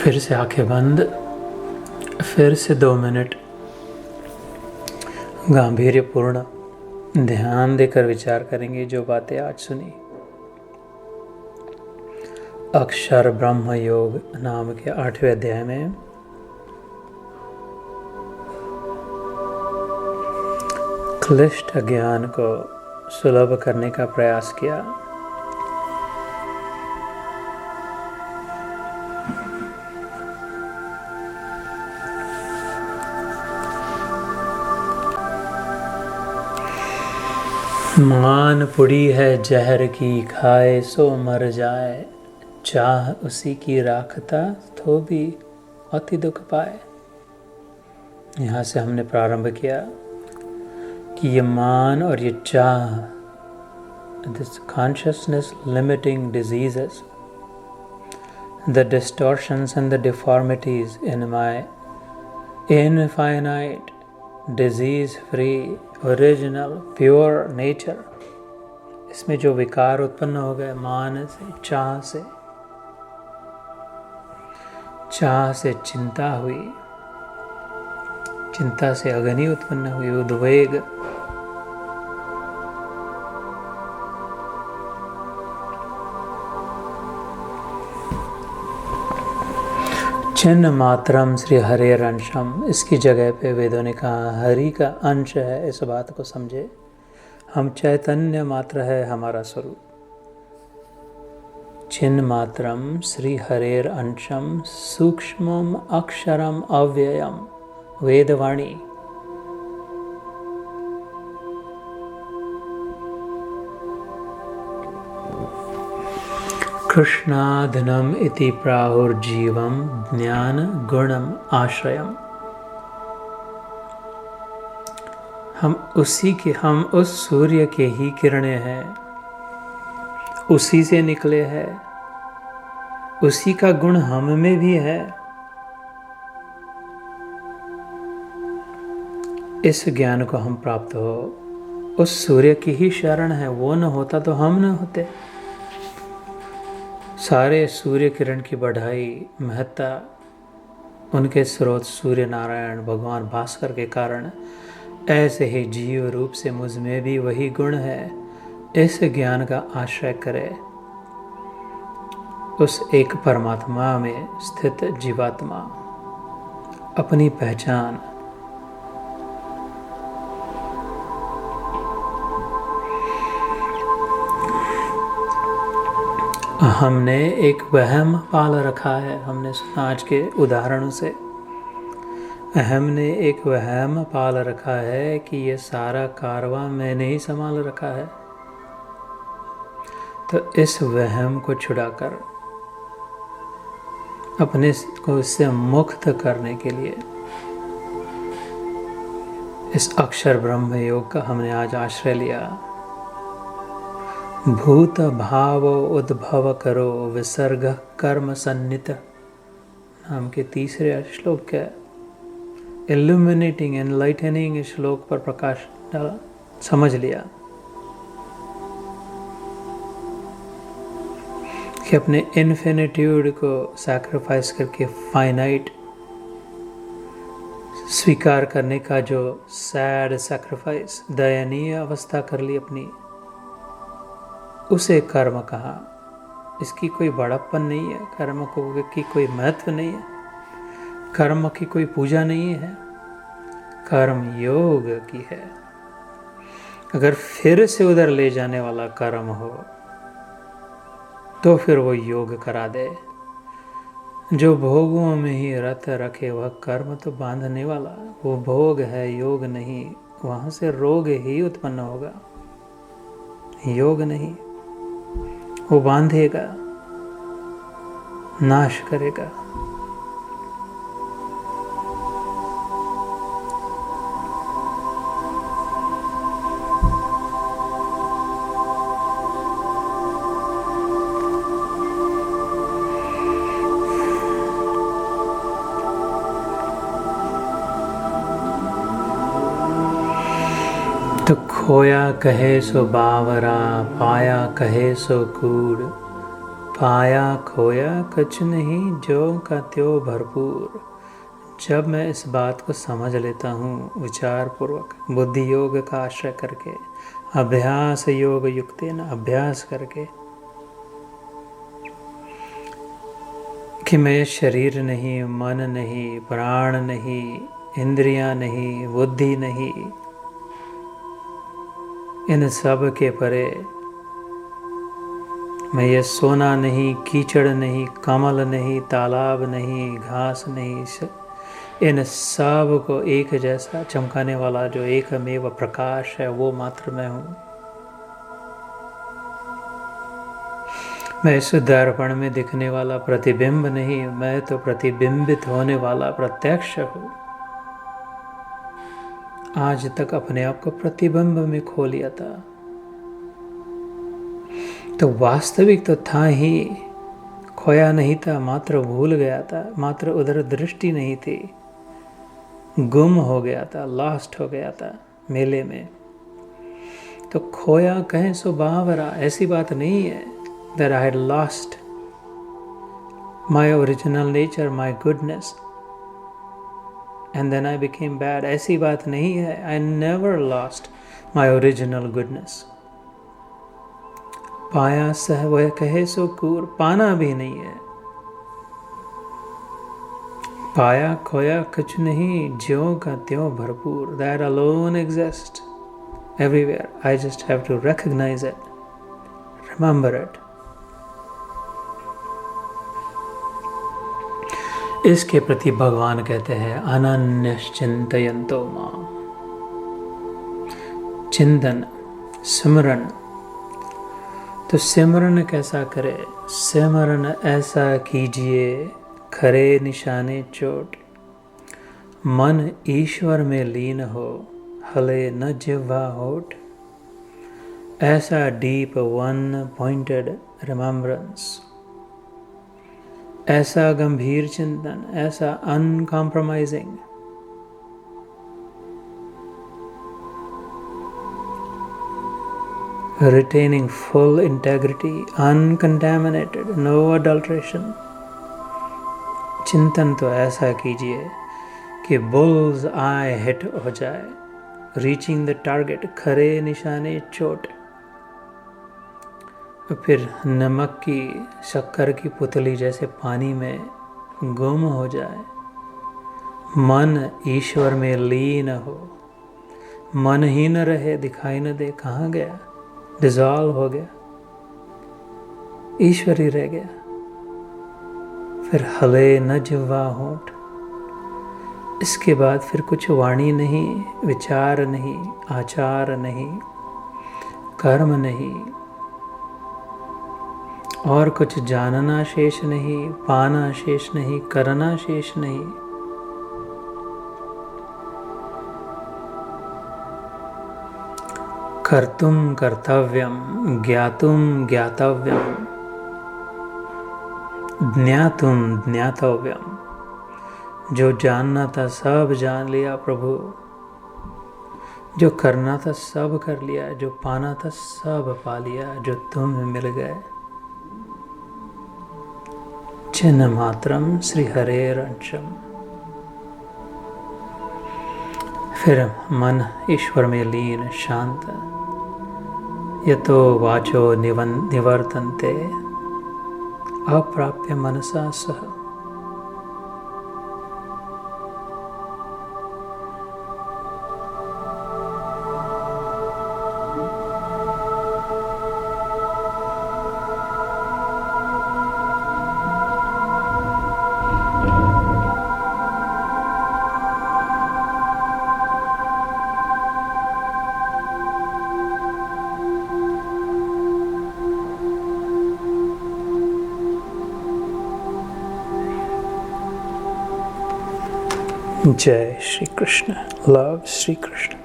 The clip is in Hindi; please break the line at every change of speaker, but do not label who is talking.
फिर से आंखें बंद, फिर से 2 मिनट गांभीर्यपूर्ण ध्यान देकर विचार करेंगे जो बातें आज सुनी। अक्षर ब्रह्म योग नाम के 8वें अध्याय में क्लिष्ट ज्ञान को सुलभ करने का प्रयास किया। मान पुड़ी है जहर की, खाए सो मर जाए, चाह उसी की राखता तो भी अति दुख पाए। यहाँ से हमने प्रारंभ किया कि ये मान और ये चाह, this consciousness limiting diseases, the distortions and the deformities in my infinite disease free original pure nature, इसमें जो विकार उत्पन्न हो गए मान से, चाह से चिंता हुई, चिंता से अग्नि उत्पन्न हुई, उद्वेग, चिन्ह मात्रम श्री हरेर अंशम, इसकी जगह पे वेदों ने कहा हरि का अंश है। इस बात को समझे, हम चैतन्य मात्र है हमारा स्वरूप। चिन्ह मात्रम श्री हरेर अंशम सूक्ष्मम अक्षरम अव्ययम, वेदवाणी। कृष्णाधनम इति प्राहुर्जीवम ज्ञान गुणम आश्रयम। हम उस सूर्य के ही किरणें हैं, उसी से निकले हैं, उसी का गुण हम में भी है। इस ज्ञान को हम प्राप्त हो, उस सूर्य की ही शरण है। वो न होता तो हम न होते। सारे सूर्य किरण की बढ़ाई, महत्ता उनके स्रोत सूर्य नारायण भगवान भास्कर के कारण, ऐसे ही जीव रूप से मुझ में भी वही गुण है। इस ज्ञान का आश्रय करे, उस एक परमात्मा में स्थित जीवात्मा अपनी पहचान, हमने एक वहम पाल रखा है। हमने सुना आज के उदाहरणों से, हमने एक वहम पाल रखा है कि ये सारा कारवां मैंने ही संभाल रखा है। तो इस वहम को छुड़ाकर अपने को इससे मुक्त करने के लिए इस अक्षर ब्रह्म योग का हमने आज आश्रय लिया। भूत भाव उद्भव करो विसर्ग कर्म सन्नित नाम के 3रे श्लोक के इल्यूमिनेटिंग एनलाइटनिंग श्लोक पर प्रकाश डाला, समझ लिया कि अपने इन्फिनिट्यूड को सैक्रिफाइस करके फाइनाइट स्वीकार करने का जो सैड सैक्रिफाइस, दयनीय अवस्था कर ली अपनी, उसे कर्म कहा। इसकी कोई बड़प्पन नहीं है, कर्म को की कोई महत्व नहीं है, कर्म की कोई पूजा नहीं है, कर्म योग की है। अगर फिर से उधर ले जाने वाला कर्म हो तो फिर वो योग करा दे। जो भोगों में ही रत रखे वह कर्म तो बांधने वाला, वो भोग है योग नहीं। वहाँ से रोग ही उत्पन्न होगा, योग नहीं। वो बांधेगा, नाश करेगा। तो खोया कहे सो बावरा, पाया कहे सो कूड़, पाया खोया कुछ नहीं, ज्यों का त्यों भरपूर। जब मैं इस बात को समझ लेता हूँ विचार पूर्वक, बुद्धि योग का आश्रय करके, अभ्यास योग युक्तेन, अभ्यास करके, कि मैं शरीर नहीं, मन नहीं, प्राण नहीं, इंद्रियां नहीं, बुद्धि नहीं, इन सब के परे मैं ये सोना नहीं, कीचड़ नहीं, कमल नहीं, तालाब नहीं, घास नहीं, इन सब को एक जैसा चमकाने वाला जो एकमेव प्रकाश है, वो मात्र मैं हूँ। मैं इस दर्पण में दिखने वाला प्रतिबिंब नहीं, मैं तो प्रतिबिंबित होने वाला प्रत्यक्ष हूँ। आज तक अपने आप को प्रतिबिंब में खो लिया था, तो वास्तविक तो था ही, खोया नहीं था, मात्र भूल गया था, मात्र उधर दृष्टि नहीं थी, गुम हो गया था, लॉस्ट हो गया था मेले में। तो खोया कहें सो बावरा, ऐसी बात नहीं है that I had lost my original nature, my goodness, and then I became bad. ऐसी बात नहीं है, I never lost my original goodness. पाया सह वह कहे सो कूर, पाना भी नहीं है। पाया खोया कुछ नहीं, ज्यों का त्यों भरपूर। That alone exists everywhere. I just have to recognize it, remember it. इसके प्रति भगवान कहते हैं अनन्यश्चिन्तयन्तो माम्। चिंतन, सिमरन। तो सिमरन कैसा करे? सिमरन ऐसा कीजिए खरे निशाने चोट, मन ईश्वर में लीन हो, हले न जिह्वा होठ। ऐसा डीप वन पॉइंटेड रिमेम्बरेंस, ऐसा गंभीर चिंतन, ऐसा uncompromising, retaining full integrity, uncontaminated, no adulteration। चिंतन तो ऐसा कीजिए कि बुल्स आई हिट हो जाए, रीचिंग द टारगेट, खरे निशाने चोट। फिर नमक की, शक्कर की पुतली जैसे पानी में गुम हो जाए, मन ईश्वर में लीन हो, मन ही न रहे, दिखाई न दे, कहाँ गया, डिजॉल्व हो गया, ईश्वर ही रह गया। फिर हले न जिह्वा होठ। इसके बाद फिर कुछ वाणी नहीं, विचार नहीं, आचार नहीं, कर्म नहीं, और कुछ जानना शेष नहीं, पाना शेष नहीं, करना शेष नहीं। कर्तुम कर्तव्यम, ज्ञातुम ज्ञातव्यम, ज्ञातुम ज्ञातव्यम। जो जानना था सब जान लिया प्रभु, जो करना था सब कर लिया, जो पाना था सब पा लिया, जो तुम्हें मिल गए। चिन्ह मात्रम श्री हरेरंशम। फिर मन ईश्वर में लीन, शांत। यतो वाचो निवर्तन्ते अप्राप्य मनसा सह। जय श्री कृष्ण। लव श्री कृष्ण।